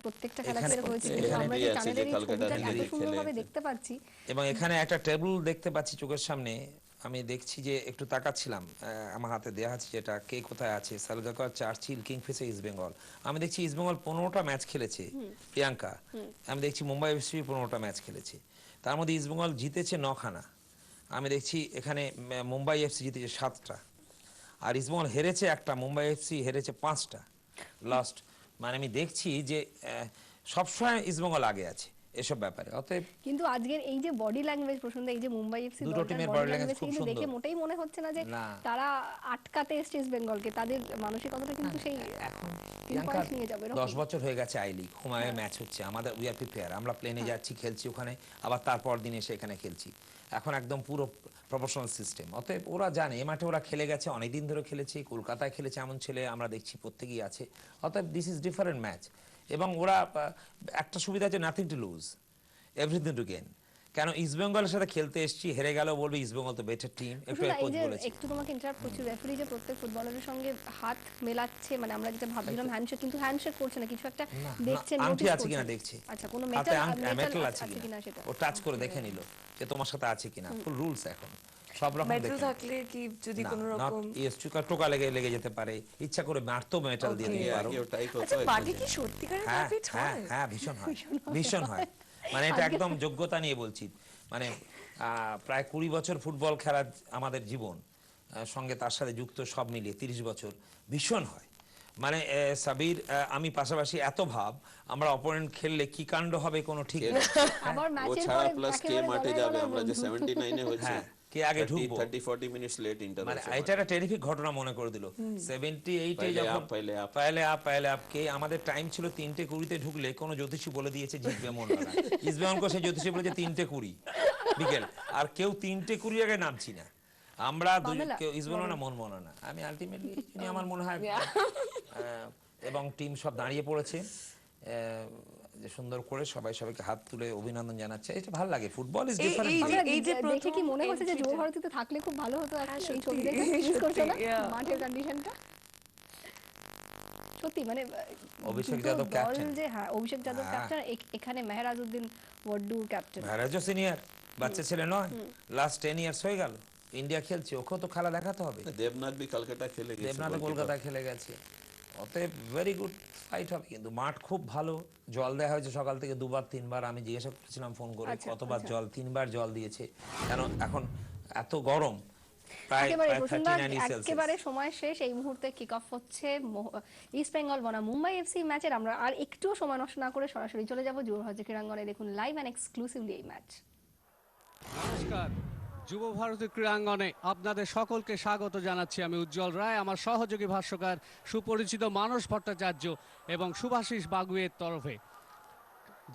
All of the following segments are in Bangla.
প্রত্যেকটা খেলা এরকম হয়েছে, কিন্তু আমরা যে টানেলের এই ছবিটা এত সুন্দরভাবে দেখতে পাচ্ছি এবং এখানে একটা টেবিল দেখতে পাচ্ছি চোখের সামনে। আমি দেখছি যে একটু তাকাচ্ছিলাম, আমার হাতে দেয়া আছে যেটা, কে কোথায় আছে, সালগাকার, চার্চিল, কিংফিশার, ইস্ট বেঙ্গল। আমি দেখছি ইস্ট বেঙ্গল 15টা ম্যাচ খেলেছে, প্রিয়াঙ্কা। আমি দেখছি মুম্বাই এফসি 15টা ম্যাচ খেলেছে, তার মধ্যে ইস্ট বেঙ্গল জিতেছে 9খানা। আমি দেখছি এখানে মুম্বাই এফসি জিতেছে 7টা, আর ইস্ট বেঙ্গল হেরেছে একটা, মুম্বাই এফসি হেরেছে 5টা লাস্ট। মানে আমি দেখছি যে সবসময় ইস্ট বেঙ্গল আগে আছে এসব ব্যাপারে। অতএব কিন্তু আজকের এই যে বডি ল্যাঙ্গুয়েজ প্রসঙ্গে, এই যে মুম্বাই এফসি দুটো দলটার টিমের বডি বডি ল্যাঙ্গুয়েজ ল্যাঙ্গুয়েজ খুব কিন্তু দেখে সুন্দর। মোটেই মনে হচ্ছে না যে না। তারা আটকাতে এসছে ইস্ট বেঙ্গলকে। তাদের মানসিকতাটা কিন্তু সেই এখন 3 পয়েন্ট নিয়ে যাবে 10 বছর হয়ে গেছে আই লিগ, হুমায়ুন ম্যাচ হচ্ছে, আমাদের উই আর প্রিপেয়ার, আমরা প্লেনে যাচ্ছি, খেলছি ওখানে, আবার তারপর দিন এসে এখানে খেলছি। এখন একদম পুরো প্রফেশনাল সিস্টেম। অতএব ওরা জানে এ মাঠে ওরা খেলে গেছে, অনেকদিন ধরে খেলেছে, কলকাতায় খেলেছে, এমন ছেলে আমরা দেখছি প্রত্যেকেই আছে। অতএব দিস ইজ ডিফারেন্ট ম্যাচ। এবং ওরা একটা সুবিধা আছে, nothing to lose, everything to gain. কেন ইস্ট বেঙ্গলের সাথে খেলতে এসেছি, হেরে গেল বলবে ইস্ট বেঙ্গল তো বেটার টিম, একটু কোচ বলেছে। একটু তোমাকে ইন্টারাপ্ট করছি, রেফারি যে প্রত্যেক ফুটবলারের সঙ্গে হাত মেলাচ্ছে, মানে আমরা যেটা ভাবছিলাম হ্যান্ডশেক, কিন্তু হ্যান্ডশেক করছে না, কিছু একটা দেখছে, আংটি নোটিস আছে কিনা করছে। দেখছে, আচ্ছা, কোনো হাতে মেটাল আছে আছে কিনা সেটা ও টাচ করে দেখে নিল যে তোমার সাথে আছে কিনা। ফুল রুলস এখন সব রকম মেটাল থাকলে কি যদি কোনো রকম টোকা লেগে যেতে পারে, ইচ্ছা করে মারতো মেটাল দিয়ে দিতে পারো। আচ্ছা, বাকি কি সত্যিকারের হ্যাঁ মারপিট হ্যাঁ হয়? হ্যাঁ, ভীষণ হয়, ভীষণ হয়। মানে এটা একদম যোগ্যতা নিয়ে বলছি। মানে প্রায় 20 বছর ফুটবল খেলার আমাদের জীবন, সঙ্গে তার সাথে যুক্ত সব মিলিয়ে 30 বছর, ভীষণ হয়। মানে সাবির, আমি পাশাপাশি এত ভাব, আমরা অপোনেন্ট খেললে কি কাণ্ড হবে কোনো ঠিক নেই। আবার ও ম্যাচের ছাড়া পরে প্লাস কে একেবারে মাঠে গলায় যাবে, গলায় আমরা যে বন্ধু। 79 এ হচ্ছে, হ্যাঁ, কে আগে ঢুকবো, 30-40 মিনিটস লেট মানে ইন্টারভেল। এটা একটা টেরিফিক ঘটনা মনে করে দিল। 78 এ যখন পাইলে আপ কে আমাদের টাইম ছিল 3:20 ঢুকলে কোন জ্যোতিষী বলে দিয়েছে জিতবে মোহনবাগান। ইস্টবেঙ্গল সে জ্যোতিষী বলেছে 3:20 বিকেল, আর কেউ 3:20 আগে নামছি না আমরা। কেউ ইস্টবেঙ্গল না মনমোহন না, আমি আলটিমেটলি আমার মনে হয় এবং টিম সব দাঁড়িয়ে পড়েছে যে সুন্দর করে সবাইকে হাত তুলে অভিনন্দন জানাচ্ছে। এটা ভালো লাগে, ফুটবল ইজ ডিফারেন্ট। এই যে দেখে কি মনে হচ্ছে যে যুব ভারতীতে থাকলে খুব ভালো হতো, এই ছবি দেখে মিস করছো না মাঠের কন্ডিশনটা? সত্যি মানে অভিষেক যাদব ক্যাপ্টেন, যে হ্যাঁ অভিষেক যাদব ক্যাপ্টেন, এখানে মেহরাজউদ্দিন ওয়াড্ডু ক্যাপ্টেন। মেহরাজও সিনিয়র, বাচ্চা ছেলে নয়, লাস্ট 10 ইয়ার্স হয়ে গেল ইন্ডিয়া খেলছে, ওকেও তো খেলা দেখাতে হবে। দেবনাথ বি কলকাতা খেলে গেছে, দেবনাথ কলকাতা খেলে গেছে। অতএব ভেরি গুড ফাইট হবে, কিন্তু মাঠ খুব ভালো, জল দেওয়া হয়েছে সকাল থেকে 2-3 বার। আমি জিজ্ঞাসা করেছিলাম ফোন করে কতবার জল, 3বার জল দিয়েছে, কারণ এখন এত গরম, প্রায় 39 সেলসিয়াস। একেবারে সময় শেষ, এই মুহূর্তে কিক অফ হচ্ছে ইস্ট বেঙ্গল বনাম মুম্বাই এফসি ম্যাচের। আমরা আর একটু সময় নষ্ট না করে সরাসরি চলে যাব যুব ভারতী ক্রীড়াঙ্গনে। দেখুন লাইভ এন্ড এক্সক্লুসিভলি এই ম্যাচ। নমস্কার, যুব ভারতী ক্রীড়াঙ্গনে আপনাদের সকলকে স্বাগত জানাচ্ছি। আমি উজ্জ্বল রায়, আমার সহযোগী ভাষ্যকার সুপরিচিত মানস ভট্টাচার্য এবং শুভাশিস বাগুয়ের তরফে।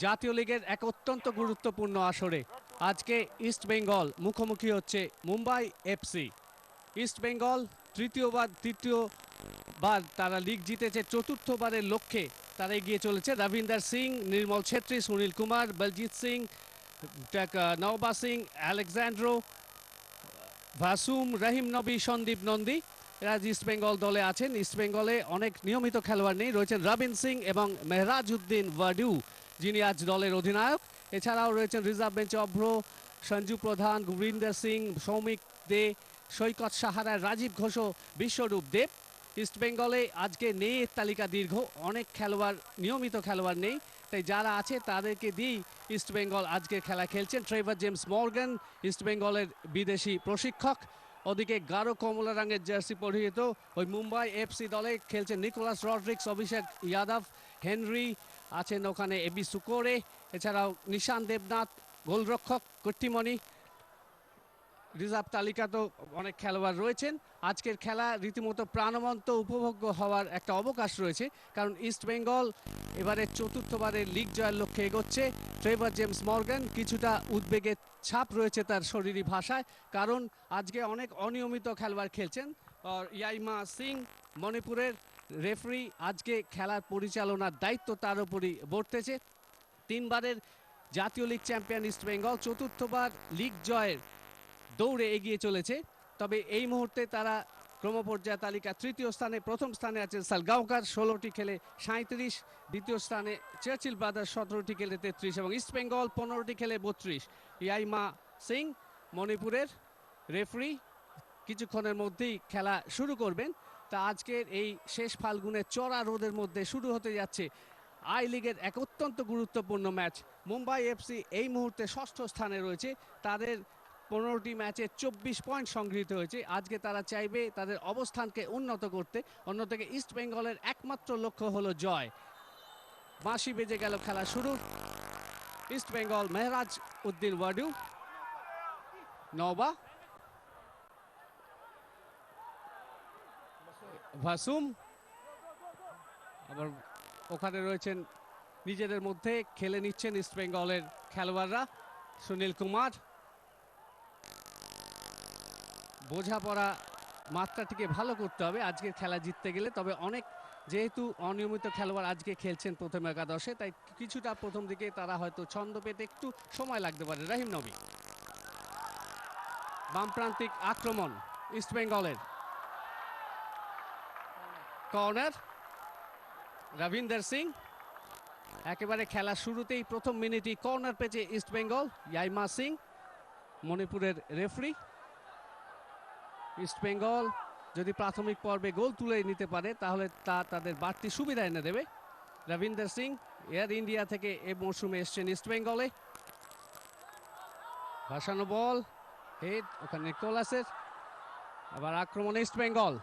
জাতীয় লিগের এক অত্যন্ত গুরুত্বপূর্ণ আসরে আজকে ইস্ট বেঙ্গল মুখোমুখি হচ্ছে মুম্বাই এফসি। ইস্ট বেঙ্গল তৃতীয়বার তারা লিগ জিতেছে, চতুর্থবারের লক্ষ্যে তারা এগিয়ে চলেছে। রবীন্দ্র সিং, নির্মল ছেত্রী, সুনীল কুমার, বলজিৎ সিং, নওবা সিং, আলেকজান্ড্রো, ভাসুম, রহিম নবী, সন্দীপ নন্দী, এরা ইস্ট বেঙ্গল দলে আছেন। ইস্ট বেঙ্গলে অনেক নিয়মিত খেলোয়াড় নেই, রয়েছেন রবিন সিং এবং মেহরাজউদ্দিন ওয়াডু, যিনি আজ দলের অধিনায়ক। এছাড়াও রয়েছেন রিজার্ভ বেঞ্চে অভ্র, সঞ্জু প্রধান, গুরিন্দর সিং, সৌমিক দে, সৈকত সাহারা, রাজীব ঘোষ, বিশ্বরূপ দেব। ইস্ট বেঙ্গলে আজকে নেই তালিকা দীর্ঘ, অনেক খেলোয়াড়, নিয়মিত খেলোয়াড় নেই, তাই যারা আছে তাদেরকে দিয়েই ইস্ট বেঙ্গল আজকে খেলা খেলছেন। ট্রেভার জেমস মর্গান ইস্ট বেঙ্গলের বিদেশি প্রশিক্ষক। ওদিকে গাঢ় কমলা রঙের জার্সি পরিহিত ওই মুম্বাই এফসি দলে খেলছেন নিকোলাস রড্রিক্স, অভিষেক যাদব, হেনরি আছেন ওখানে, এবি সুকোরে, এছাড়াও নিশান দেবনাথ, গোলরক্ষক কর্তিমণি। রিজার্ভ তালিকাতেও অনেক খেলোয়াড় রয়েছেন। আজকের খেলা রীতিমতো প্রাণবন্ত উপভোগ্য হওয়ার একটা অবকাশ রয়েছে, কারণ ইস্ট বেঙ্গল এবারে চতুর্থবারের লিগ জয়ের লক্ষ্যে এগোচ্ছে। ট্রেভার জেমস মর্গান কিছুটা উদ্বেগের ছাপ রয়েছে তার শরীরী ভাষায়, কারণ আজকে অনেক অনিয়মিত খেলোয়াড় খেলছেন। আর ইয়াইমা সিং মণিপুরের রেফারি, আজকে খেলার পরিচালনার দায়িত্ব তার উপরই বর্তেছে। 3বারের জাতীয় লিগ চ্যাম্পিয়ন ইস্ট বেঙ্গল চতুর্থবার লিগ জয়ের দৌড়ে এগিয়ে চলেছে, তবে এই মুহূর্তে তারা ক্রমপর্যায় তালিকা তৃতীয় স্থানে, প্রথম স্থানে আছেন সালগাঁওকার 16টি খেলে 37, দ্বিতীয় স্থানে চার্চিল ব্রাদার্স 17টি খেলে 33 এবং ইস্ট বেঙ্গল 15টি খেলে 32। ইয়াইমা সিং মণিপুরের রেফারি কিছুক্ষণের মধ্যেই খেলা শুরু করবেন। তা আজকের এই শেষ ফাল্গুনের চড়া রোদের মধ্যে শুরু হতে যাচ্ছে আই লিগের এক অত্যন্ত গুরুত্বপূর্ণ ম্যাচ। মুম্বাই এফসি এই মুহূর্তে ষষ্ঠ স্থানে রয়েছে, তাদের 15টি ম্যাচে 24 পয়েন্ট সংগৃহীত হয়েছে। আজকে তারা চাইবে তাদের অবস্থানকে উন্নত করতে। অন্যদিকে ইস্ট বেঙ্গলের একমাত্র লক্ষ্য হলো জয়। বাঁশি বেজে গেল, খেলা শুরু। ইস্ট বেঙ্গল মেহরাজ উদ্দিন ওয়াডু, নওবা, ভাসুম, আবার ওখানে রয়েছেন নিজেদের মধ্যে খেলে নিচ্ছেন ইস্ট বেঙ্গলের খেলোয়াড়রা। সুনীল কুমার, বোঝাপড়া মাত্রাটিকে ভালো করতে হবে আজকের খেলা জিততে গেলে। তবে অনেক যেহেতু অনিয়মিত খেলোয়াড় আজকে খেলছেন প্রথম একাদশে, তাই কিছুটা প্রথম দিকে তারা হয়তো ছন্দ পেতে একটু সময় লাগতে পারে। রাহিম নবী, বামপ্রান্তিক আক্রমণ ইস্ট বেঙ্গলের, কর্নার রবীন্দ্র সিং। একেবারে খেলা শুরুতেই প্রথম মিনিটই কর্নার পেয়েছে ইস্ট বেঙ্গল। ইয়াইমা সিং মণিপুরের রেফারি। ইস্ট বেঙ্গল যদি প্রাথমিক পর্বে গোল তুলে নিতে পারে তাহলে তা তাদের বাড়তি সুবিধা এনে দেবে। রবীন্দ্র সিং এয়ার ইন্ডিয়া থেকে এ মৌসুমে এসছেন ইস্ট বেঙ্গলে। ভাসানো বল, হেড ওখানে নিকোলাসের। আবার আক্রমণ ইস্ট বেঙ্গল,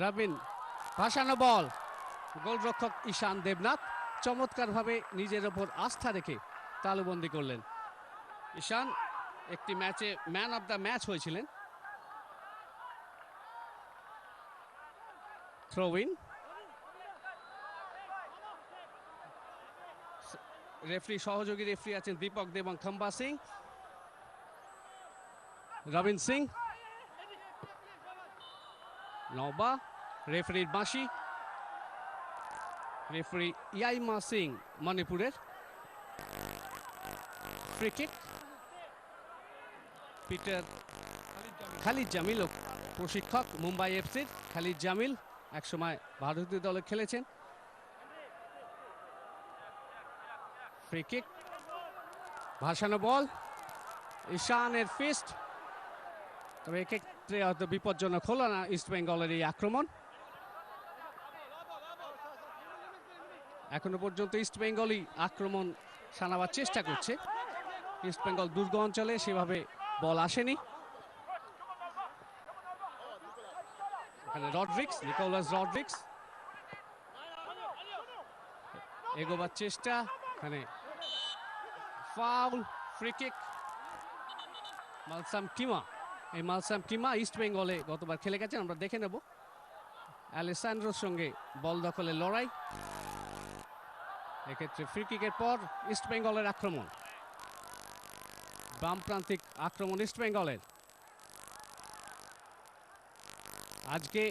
রবিন, ভাসানো বল, গোলরক্ষক ঈশান দেবনাথ চমৎকারভাবে নিজের ওপর আস্থা রেখে তালুবন্দি করলেন। ঈশান একটি ম্যাচে ম্যান অফ দ্য ম্যাচ হয়েছিলেন। থ্রো ইন, রেফারি সহযোগী রেফারি আছেন দীপক দেব এবং খম্বা সিং। রবিন সিং, নওবা, রেফারির বাঁশি। রেফারি ইয়াইমা সিং মণিপুরের। Free kick, Peter Khalid Jamil প্রশিক্ষক মুম্বাই এফসির। খালিদ জামিল একসময় ভারতীয় দলে খেলেছেন। ফ্রি কিক, ভাসানো বল, ঈশানের ফিস্ট। তবে এক্ষেত্রে হয়তো বিপজ্জনক হলো না ইস্ট বেঙ্গলের এই আক্রমণ। এখনো পর্যন্ত ইস্ট বেঙ্গলই আক্রমণ সানাবার চেষ্টা করছে। ইস্ট বেঙ্গল দুর্গ অঞ্চলে সেভাবে বল আসেনি। এখানে রড্রিক্স, নিকোলাস রড্রিক্স এগোবার চেষ্টা, এখানে ফাউল। ফ্রি কিক, মালসাম কিমা। এই মালসাম কিমা ইস্ট বেঙ্গলে গতবার খেলে গেছেন, আমরা দেখে নেব। আলেসান্ড্রোর সঙ্গে বল দখলের লড়াই। এক্ষেত্রে ফ্রি কিকের পর ইস্ট বেঙ্গলের আক্রমণ, বামপ্রান্তিক আক্রমণ ইস্ট বেঙ্গলের। আজকে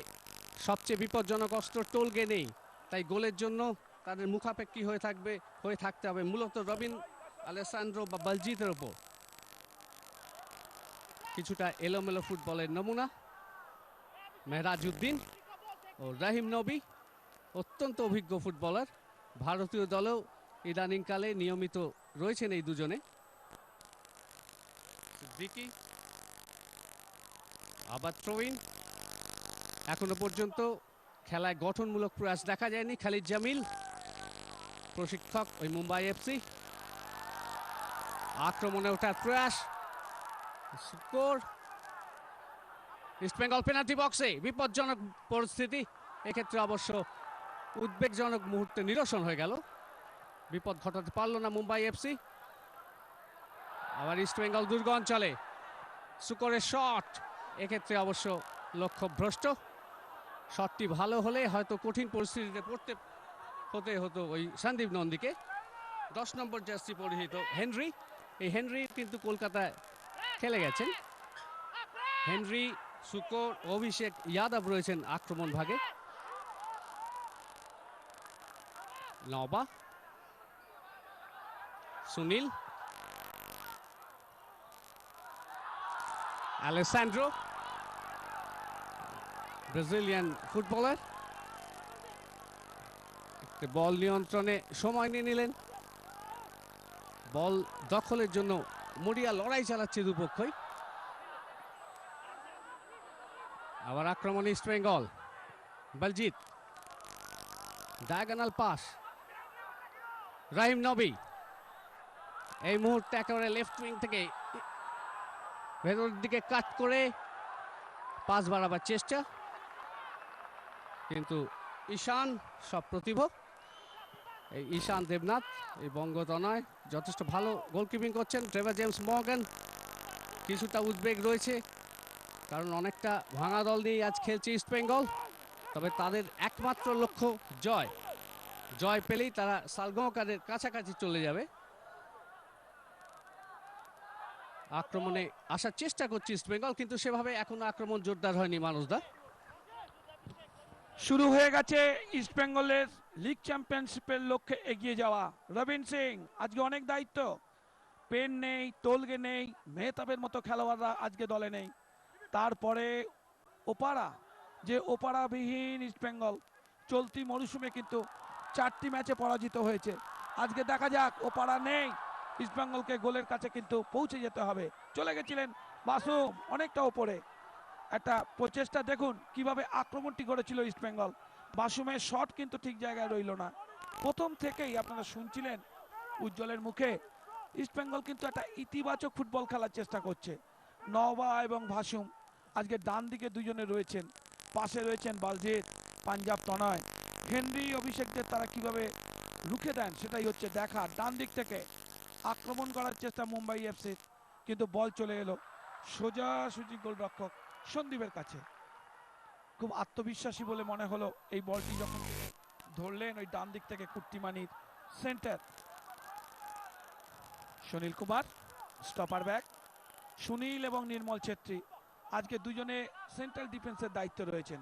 সবচেয়ে বিপজ্জনক অস্ত্র টোলগে নেই, তাই গোলের জন্য তাদের মুখাপেক্ষী হয়ে থাকতে হবে মূলত রবিন, আলেসান্ড্রো বা বলজিতের ওপর। কিছুটা এলোমেলো ফুটবলের নমুনা। মেহরাজ উদ্দিন ও রাহিম নবী অত্যন্ত অভিজ্ঞ ফুটবলার, ভারতীয় দলেও ইদানিংকালে নিয়মিত রয়েছেন এই দুজনে। সিদ্দিকি, আবার থ্রোইন। এখনো পর্যন্ত খেলায় গঠনমূলক প্রয়াস দেখা যায়নি। খালিদ জামিল প্রশিক্ষক ওই মুম্বাই এফসি। আক্রমণে ওঠার প্রয়াস, স্কোর। ইস্টবেঙ্গল পেনাল্টি বক্সে, বিপজ্জনক পরিস্থিতি। এক্ষেত্রে অবশ্য উদ্বেগজনক মুহূর্তে নিরসন হয়ে গেল, বিপদ ঘটাতে পারল না মুম্বাই এফসি। আবার ইস্টবেঙ্গল দুর্গ অঞ্চলে সুকোরের শট, এক্ষেত্রে অবশ্য লক্ষ্য ভ্রষ্ট। শটটি ভালো হলে হয়তো কঠিন পরিস্থিতিতে হতে হতো ওই সন্দীপ নন্দীকে। 10 নম্বর জার্সি পরিহিত হেনরি, এই হেনরি কিন্তু কলকাতায় খেলে গেছেন। হেনরি, সুকোর, অভিষেক যাদব রয়েছেন আক্রমণ ভাগে। নওবা, সুনীল, আলেসান্ড্রো, ব্রাজিলিয়ান ফুটবলার। বল নিয়ন্ত্রণে সময় নিয়ে নিলেন, বল দখলের জন্য মরিয়া লড়াই চালাচ্ছে দুপক্ষই। আবার আক্রমণে ইস্ট বেঙ্গল। বলজিৎ, ডায়াগোনাল পাস, রাহিম নবী এই মুহূর্তে একেবারে লেফট উইং থেকে ভেতরের দিকে কাট করে পাস বাড়াবার চেষ্টা, কিন্তু ঈশান সপ্রতিভ, এই ঈশান দেবনাথ এই বঙ্গতনয় যথেষ্ট ভালো গোলকিপিং করছেন। ট্রেভার জেমস মর্গান কিছুটা উদ্বেগ রয়েছে, কারণ অনেকটা ভাঙা দল নিয়ে আজ খেলছে ইস্ট বেঙ্গল। তবে তাদের একমাত্র লক্ষ্য জয়, জয় পেলেই তারা সালগাঁওকারের কাছাকাছি চলে যাবে। আক্রমণে আসার চেষ্টা করছে ইস্ট বেঙ্গল, কিন্তু সেভাবে এখনো আক্রমণ জোরদার হয়নি মানুষদা। শুরু হয়ে গেছে ইস্ট বেঙ্গলের লিগ চ্যাম্পিয়নশিপের লক্ষ্যে এগিয়ে যাওয়া। রবিন সিং আজকে অনেক দায়িত্ব, পেন নেই, তোলগে নেই, মেহতাবের মতো খেলোয়াড়রা আজকে দলে নেই। তারপরে ওপারা, যে ওপারাবিহীন ইস্ট বেঙ্গল চলতি মরশুমে কিন্তু 4টি ম্যাচে পরাজিত হয়েছে। আজকে দেখা যাক, ওপারা নেই, ইস্ট বেঙ্গলকে গোলের কাছে কিন্তু পৌঁছে যেতে হবে। চলে গেছিলেন মাসুম অনেকটা ওপরে, একটা প্রচেষ্টা দেখুন কিভাবে আক্রমণটি করেছিল ইস্ট বেঙ্গল। মাসুমের শট কিন্তু ঠিক জায়গায় রইল না। প্রথম থেকেই আপনারা শুনছিলেন উজ্জ্বলের মুখে, ইস্ট বেঙ্গল কিন্তু একটা ইতিবাচক ফুটবল খেলার চেষ্টা করছে। নওবা এবং ভাসুম আজকে ডান দিকে দুজনে রয়েছেন, পাশে রয়েছেন বালজিৎ, পাঞ্জাব তনয়, হেনরি, অভিষেকদের তারা কিভাবে রুখে দেন সেটাই হচ্ছে দেখা। ডান দিক থেকে আক্রমণ করার চেষ্টা মুম্বাই এফসি, কিন্তু বল চলে এলো সোজাসুজি গোলরক্ষক সন্দীপের কাছে। খুব আত্মবিশ্বাসী বলে মনে হলো এই বলটি যখন ধরলেন ওই ডান দিক থেকে কুট্টিমানির centre. Sunil Kumar stopper back, Sunil এবং নির্মল ছেত্রী আজকে দুজনে সেন্ট্রাল ডিফেন্সের দায়িত্ব রয়েছেন।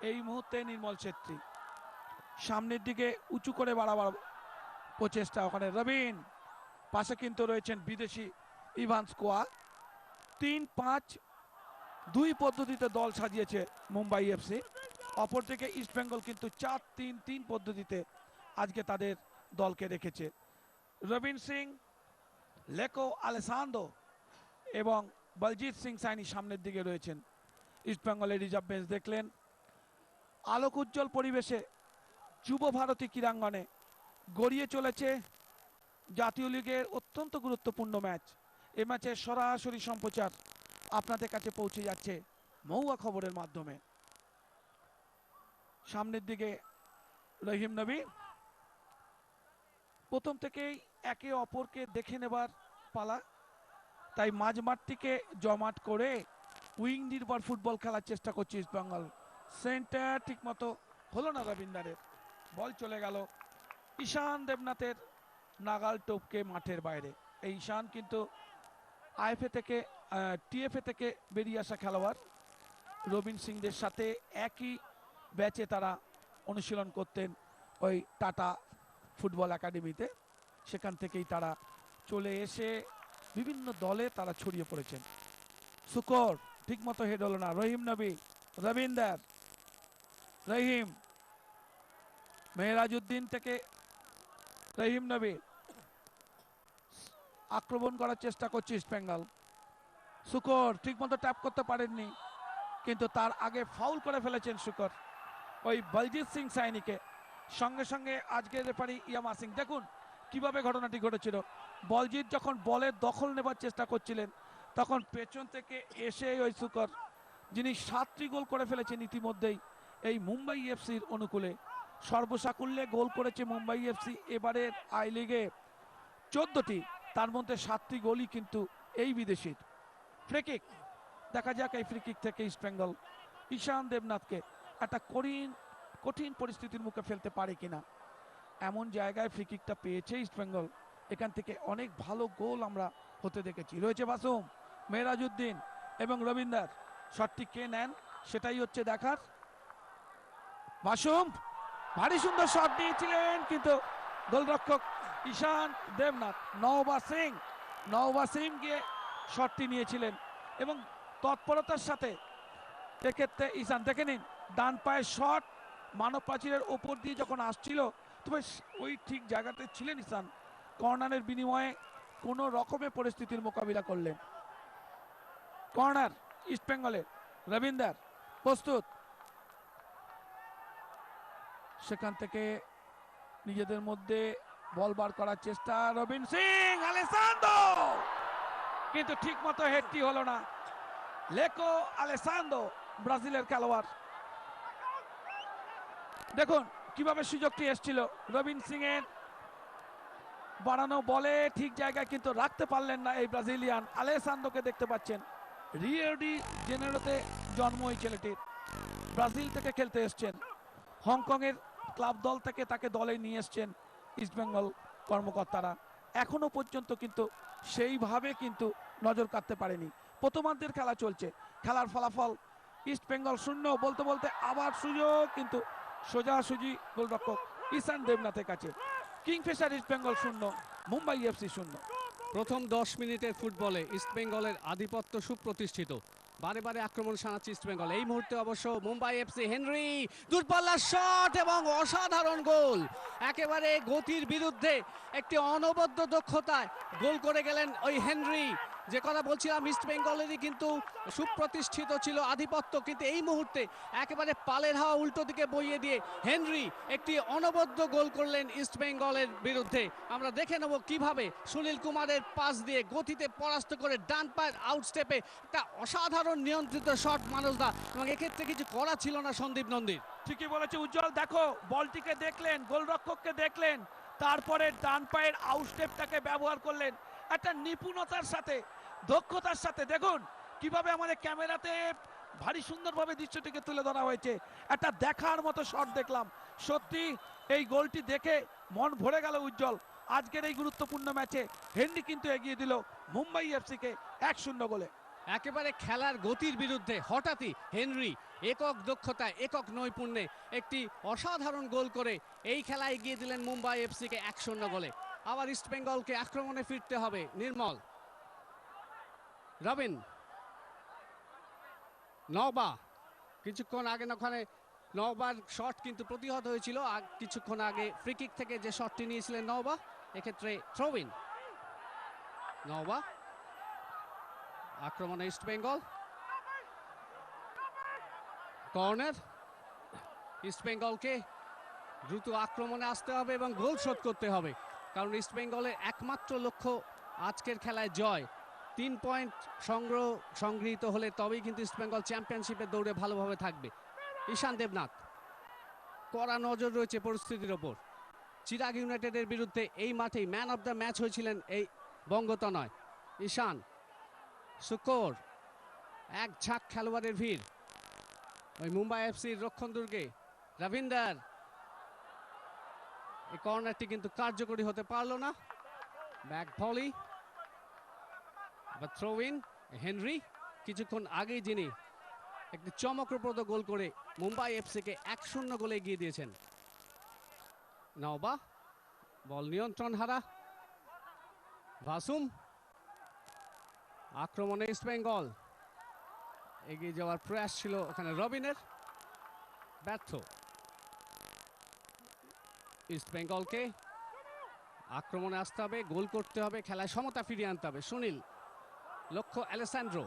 এই মুহূর্তে নির্মল ছেত্রী সামনের দিকে উঁচু করে বাড়াবার প্রচেষ্টা, ওখানে রবিন, পাশে কিন্তু রয়েছেন বিদেশি ইভান স্কোয়া। 3-5-2 পদ্ধতিতে দল সাজিয়েছে মুম্বাই এফসি। অপরদিকে ইস্ট বেঙ্গল কিন্তু 4-3-3 পদ্ধতিতে আজকে তাদের দলকে রেখেছে। রবিন সিং, লেকো আলেসান্দ্রো এবং বলজিৎ সিং সাইনি সামনের দিকে রয়েছেন। ইস্ট বেঙ্গলের রিজার্ভ বেঞ্চ দেখলেন। আলোক উজ্জ্বল পরিবেশে যুব ভারতী ক্রীড়াঙ্গনে গড়িয়ে চলেছে জাতীয় লিগের অত্যন্ত গুরুত্বপূর্ণ ম্যাচ। এ ম্যাচের সরাসরি সম্প্রচার আপনাদের কাছে পৌঁছে যাচ্ছে মহুয়া খবরের মাধ্যমে। সামনের দিকে রহিম নবী, প্রথম থেকেই একে অপরকে দেখে নেবার পালা, তাই মাঝমাঠটিকে জমাট করে উইং নির্ভর ফুটবল খেলার চেষ্টা করছে ইস্ট বেঙ্গল। সেন্টার ঠিক মতো হলো না রবীন্দ্রের, বল চলে গেল ঈশান দেবনাথের নাগাল টোপকে মাঠের বাইরে। এই ঈশান কিন্তু আইএফএ থেকে টিএফএ থেকে বেরিয়ে আসা খেলোয়াড়। রবিন সিংদের সাথে একই ব্যাচে তারা অনুশীলন করতেন ওই টাটা ফুটবল একাডেমিতে। সেখান থেকেই তারা চলে এসে বিভিন্ন দলে তারা ছড়িয়ে পড়েছেন। সুকর ঠিকমতো হেড হলো না, রহিম নবী, রবীন্দার, রহিম, মেহরাজউদ্দিন থেকে রহিম নবী, আক্রমণ করার চেষ্টা করছে ইস্ট বেঙ্গল। সুকর ঠিকমতো ট্যাপ করতে পারেননি, কিন্তু তার আগে ফাউল করে ফেলেছেন সুকর ওই বলজিৎ সিং সাইনিকে। সঙ্গে সঙ্গে আজকের রেফারি ইয়ামা সিং, দেখুন কিভাবে ঘটনাটি ঘটেছিল। বলজিৎ যখন বলের দখল নেবার চেষ্টা করছিলেন, তখন পেছন থেকে এসে ওই সুকর, যিনি 7টি গোল করে ফেলেছেন ইতিমধ্যেই এই মুম্বাই এফসির অনুকূলে, সর্বসাকুল্যে গোল করেছে মুম্বাই এফসি এবারের আই লিগে 14টি, তার মধ্যে 7টি গোলই কিন্তু এই বিদেশির। ফ্রিকিক দেখা যাক, এই ফ্রিকিক থেকে ইস্ট বেঙ্গল ঈশান দেবনাথকে একটা কঠিন পরিস্থিতির মুখে ফেলতে পারে কিনা। এমন জায়গায় ফ্রিকিকটা পেয়েছে ইস্ট বেঙ্গল, এখান থেকে অনেক ভালো গোল আমরা হতে দেখেছি। রয়েছে মাসুম, মেহরাজউদ্দিন এবং রবীন্দার, শটটি কে নেন সেটাই হচ্ছে দেখার। মাসুম ভারী সুন্দর শট দিয়েছিলেন, কিন্তু গোলরক্ষক ঈশান দেবনাথ, নওবা সিং গিয়ে শটটি নিয়েছিলেন এবং তৎপরতার সাথে এক্ষেত্রে ঈশান, দেখে নিন ডান পায়ের শট মানব প্রাচীরের ওপর দিয়ে যখন আসছিল, তবে ওই ঠিক জায়গাতে ছিলেন ইসান, কর্নারের বিনিময়ে কোনো রকমের পরিস্থিতির মোকাবিলা করলেন। কর্নার ইস্ট বেঙ্গলের, রবীন্দার প্রস্তুত, সেখান থেকে নিজেদের মধ্যে বল বার করার চেষ্টা, রবিন সিং, আলেসান্দ্রো, কিন্তু ঠিক মতো হেডটি হলো না। লেকো আলেসান্দ্রো ব্রাজিলের খেলোয়াড়, দেখুন কিভাবে সুযোগটি এসেছিল, রবিন সিং এর বাড়ানো বলে ঠিক জায়গায় কিন্তু রাখতে পারলেন না এই ব্রাজিলিয়ান। আলেসান্দ্রোকে দেখতে পাচ্ছেন, রিও ডি জেনেরোতে জন্ম এই ছেলেটির, ব্রাজিল থেকে খেলতে এসছেন, হংকং এর ক্লাব দল থেকে তাকে দলে নিয়ে এসছেন ইস্টবেঙ্গল কর্মকর্তারা। এখনো পর্যন্ত কিন্তু সেইভাবে কিন্তু নজর কাটতে পারেনি। প্রথমার্ধের খেলা চলছে, খেলার ফলাফল ইস্টবেঙ্গল 0, বলতে বলতে আবার সুযোগ, কিন্তু সোজাসুজি গোলরক্ষক ঈশান দেবনাথের কাছে। Kingfisher East Bengal 0, Mumbai FC 0। প্রথম 10 মিনিটের ফুটবলে ইস্টবেঙ্গলের আধিপত্য সুপ্রতিষ্ঠিত, বারে বারে আক্রমণ সানাচ্ছে ইস্টবেঙ্গল। এই মুহূর্তে অবশ্য মুম্বাই এফসি, হেনরি দূরপাল্লার শট এবং অসাধারণ গোল, একেবারে গতির বিরুদ্ধে একটি অনবদ্য দক্ষতায় গোল করে গেলেন ওই হেনরি। যে কথা বলছিলাম, ইস্টবেঙ্গলেরই কিন্তু সুপ্রতিষ্ঠিত ছিল আধিপত্য, কিন্তু এই মুহূর্তে একেবারে পালের হাওয়া উল্টো দিকে বইয়ে দিয়ে হেনরি একটি অনবদ্য গোল করলেন ইস্টবেঙ্গলের বিরুদ্ধে। আমরা দেখে নেব কিভাবে সুনীল কুমারের পাস দিয়ে গতিতে পরাস্ত করে ডান পায়ের আউটস্টেপে একটা অসাধারণ নিয়ন্ত্রিত শট মানুষদা, এবং এক্ষেত্রে কিছু করা ছিল না সন্দীপ নন্দীর। ঠিকই বলেছে উজ্জ্বল, দেখো বলটিকে দেখলেন, গোলরক্ষককে দেখলেন, তারপরে ডান পায়ের আউটস্টেপটাকে ব্যবহার করলেন একটা নিপুণতার সাথে, দক্ষতার সাথে। দেখুন কিভাবে আমাদের ক্যামেরাতে ভারী সুন্দরভাবে দৃশ্যটিকে তুলে ধরা হয়েছে, একটা দেখার মতো শট দেখলাম। সত্যি এই গোলটি দেখে মন ভরে গেল উজ্জ্বল। আজকের এই গুরুত্বপূর্ণ ম্যাচে হেনরি কিন্তু এগিয়ে দিল মুম্বাই এফসিকে 1-0 গোলে। একেবারে খেলার গতির বিরুদ্ধে হঠাৎই হেনরি একক দক্ষতায়, একক নৈপুণ্যে একটি অসাধারণ গোল করে এই খেলা এগিয়ে দিলেন মুম্বাই এফসিকে 1-0 গোলে। আবার ইস্টবেঙ্গলকে আক্রমণে ফিরতে হবে। নির্মল, রবিন, নওবা, কিছুক্ষণ আগে ওখানে নওবার শট কিন্তু প্রতিহত হয়েছিল। কিছুক্ষণ আগে ফ্রিকিক থেকে যে শটটি নিয়েছিলেন নওবা, এক্ষেত্রে থ্রোইন। নওবা, আক্রমণে ইস্টবেঙ্গল, কর্নার। ইস্টবেঙ্গলকে দ্রুত আক্রমণে আসতে হবে এবং গোল শোধ করতে হবে, কারণ ইস্টবেঙ্গলের একমাত্র লক্ষ্য আজকের খেলায় জয়। 3 পয়েন্ট সংগৃহীত হলে তবেই কিন্তু ইস্টবেঙ্গল চ্যাম্পিয়নশিপের দৌড়ে ভালোভাবে থাকবে। ঈশান দেবনাথ, কড়া নজর রয়েছে পরিস্থিতির ওপর। চিরাগ ইউনাইটেডের বিরুদ্ধে এই মাঠেই ম্যান অফ দ্য ম্যাচ হয়েছিলেন এই বঙ্গতনয়। ঈশান, সুকোর, এক ঝাঁক খেলোয়াড়ের ভিড় ওই মুম্বাই এফসির রক্ষণ দুর্গে। রবীন্দার, এই কর্নারটি কিন্তু কার্যকরী হতে পারলো না। Back volley, throw in. Henry কিছুক্ষণ আগেই যিনি একটি চমকপ্রদ গোল করে মুম্বাই এফসিকে 1-0 গোলে এগিয়ে দিয়েছেন। নওবা, বল নিয়ন্ত্রণ হারা। ভাসুম, আক্রমণে ইস্টবেঙ্গল, এগিয়ে যাওয়ার প্রয়াস ছিল ওখানে রবিনের, ব্যর্থ। ইস্টবেঙ্গলকে আক্রমণে আসতে হবে, গোল করতে হবে, খেলায় সমতা ফিরিয়ে আনতে হবে। সুনীল, লক্ষ্য আলেসান্দ্রো,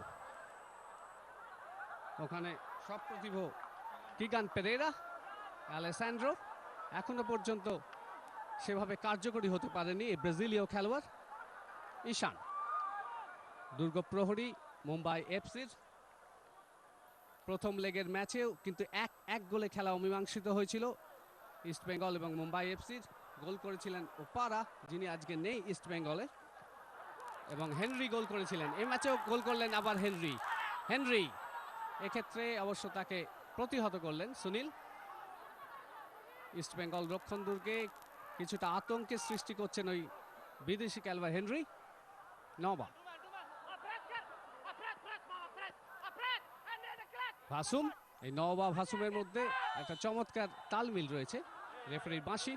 ওখানে সপ্রতিভ কিগান পেরেরা। আলেসান্দ্রো এখনো পর্যন্ত সেভাবে কার্যকরী হতে পারেনি এই ব্রাজিলীয় খেলোয়াড়। ঈশান, দুর্গপ্রহরী মুম্বাই এফসির। প্রথম লেগের ম্যাচেও কিন্তু 1-1 গোলে খেলা অমীমাংসিত হয়েছিল ইস্টবেঙ্গল এবং মুম্বাই এফসির। গোল করেছিলেন ওপারা, যিনি আজকে নেই ইস্টবেঙ্গলে, এবং হেনরি গোল করেছিলেন। এই ম্যাচেও গোল করলেন আবার হেনরি। এক্ষেত্রে অবশ্য তাকে প্রতিহত করলেন সুনীল। ইস্টবেঙ্গল রক্ষণ দুর্গে কিছুটা আতঙ্কের সৃষ্টি করছেন ওই বিদেশি খেলোয়াড় হেনরি। নওবা, ভাসুম, এই নওবা ভাসুমের মধ্যে একটা চমৎকার তালমিল রয়েছে। রেফারির বাঁশি।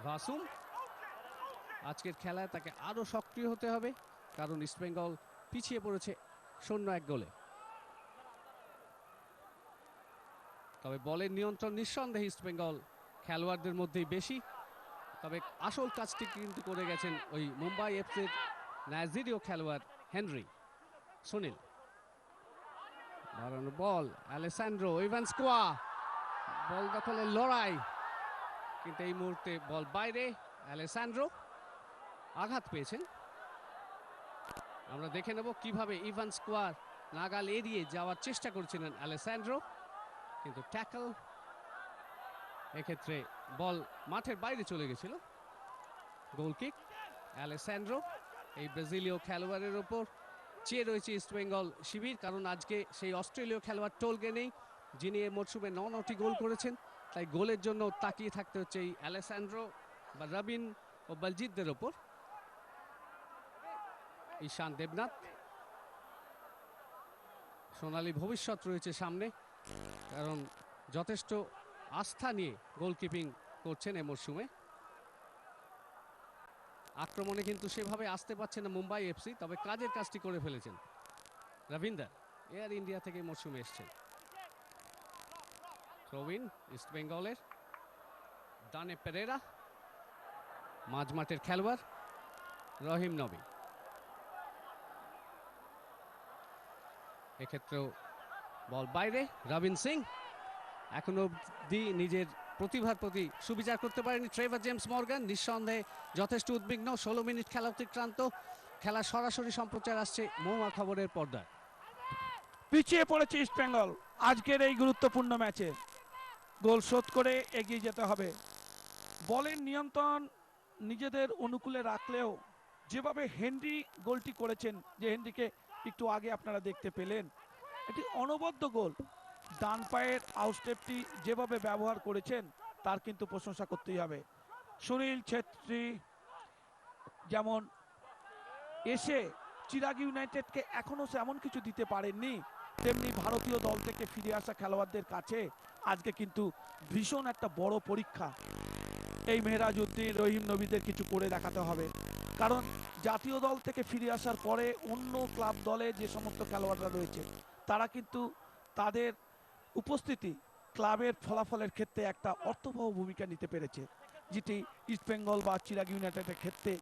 ভাসুম, আজকের খেলায় তাকে আরো সক্রিয় হতে হবে, কারণ ইস্টবেঙ্গল পিছিয়ে পড়েছে 0-1 গোলে। তবে বলের নিয়ন্ত্রণ নিঃসন্দেহে ইস্টবেঙ্গল খেলোয়াড়দের মধ্যেই বেশি। তবে আসল কাজটি কিন্তু করে গেছেন ওই মুম্বাই এফসির নাইজেরীয় খেলোয়াড় হেনরি। সুনীল বাড়ানো বল, আলেসান্দ্রো ইভান্সকোয়া বল দখলের লড়াই, কিন্তু এই মুহূর্তে বল বাইরে। আলেসান্দ্রো আঘাত পেয়েছেন। আমরা দেখে নেব কিভাবে ইভান্সকোয়ার নাগাল এড়িয়ে যাওয়ার চেষ্টা করছিলেন আলেসান্দ্রো, কিন্তু ট্যাকল, এক্ষেত্রে বল মাঠের বাইরে চলে গেছিল। Goal kick Alessandro. এই ব্রাজিলীয় খেলোয়াড়ের ওপর চেয়ে রয়েছে ইস্টবেঙ্গল শিবির, কারণ আজকে সেই অস্ট্রেলীয় খেলোয়াড় টোলগে নেই, যিনি এই মরশুমে 9টি গোল করেছেন। তাই গোলের জন্য তাকিয়ে থাকতে হচ্ছে এই আলেসান্দ্রো বা রবিন ও বলজিৎদের ওপর। ঈশান দেবনাথ, সোনালী ভবিষ্যৎ রয়েছে সামনে, কারণ যথেষ্ট আস্থা নিয়ে গোলকিপিং করছেন এ মরশুমে। আক্রমণে কিন্তু সেভাবে আসতে পারছে না মুম্বাই এফসি, তবে কাজের কাজটি করে ফেলেছেন রবীন্দ্র, এয়ার ইন্ডিয়া থেকে মরশুমে এসছেন। প্রবীণ ইস্টবেঙ্গলের দানে পেরেরা, মাঝমাঠের খেলোয়াড় রহিম নবী, এক্ষেত্রেও বল বাইরে। রবিন সিং এখনো অবধি নিজের প্রতিভার প্রতি সুবিচার করতে পারেনি ট্রেভার জেমস মর্গান, নিঃসন্দেহে যথেষ্ট উদ্বিগ্ন। 16 মিনিট খেলা অতিক্রান্ত, খেলা সরাসরি সম্প্রচার আসছে মহুয়া খবরের পর্দায়। পিছিয়ে পড়েছে ইস্টবেঙ্গল আজকের এই গুরুত্বপূর্ণ ম্যাচে। গোল শোধ করে এগিয়ে যেতে হবে। বলের নিয়ন্ত্রণ নিজেদের অনুকূলে রাখলেও যেভাবে হেনরি গোলটি করেছেন, যে হেনরিকে একটু আগে আপনারা দেখতে পেলেন, এটি অনবদ্য গোল। ডান পায়ের আউটস্টেপটি যেভাবে ব্যবহার করেছেন তার কিন্তু প্রশংসা করতেই হবে। সুনীল ছেত্রী যেমন এসে চিরাগ ইউনাইটেডকে এখনো এমন কিছু দিতে পারেননি, তেমনি ভারতীয় দল থেকে ফিরে আসা খেলোয়াড়দের কাছে আজকে কিন্তু ভীষণ একটা বড় পরীক্ষা। এই মেহরাজ উদ্দিন, রহিম নবীদের কিছু করে দেখাতে হবে, কারণ জাতীয় দল থেকে ফিরে আসার পরে অন্য ক্লাব দলে যে সমস্ত খেলোয়াড়রা রয়েছে তারা কিন্তু তাদের উপস্থিতি ক্লাবের ফলাফলের ক্ষেত্রে একটা অর্থবহ ভূমিকা নিতে পেরেছে, যেটি ইস্টবেঙ্গল বা চিরাগ ইউনাইটেডের ক্ষেত্রে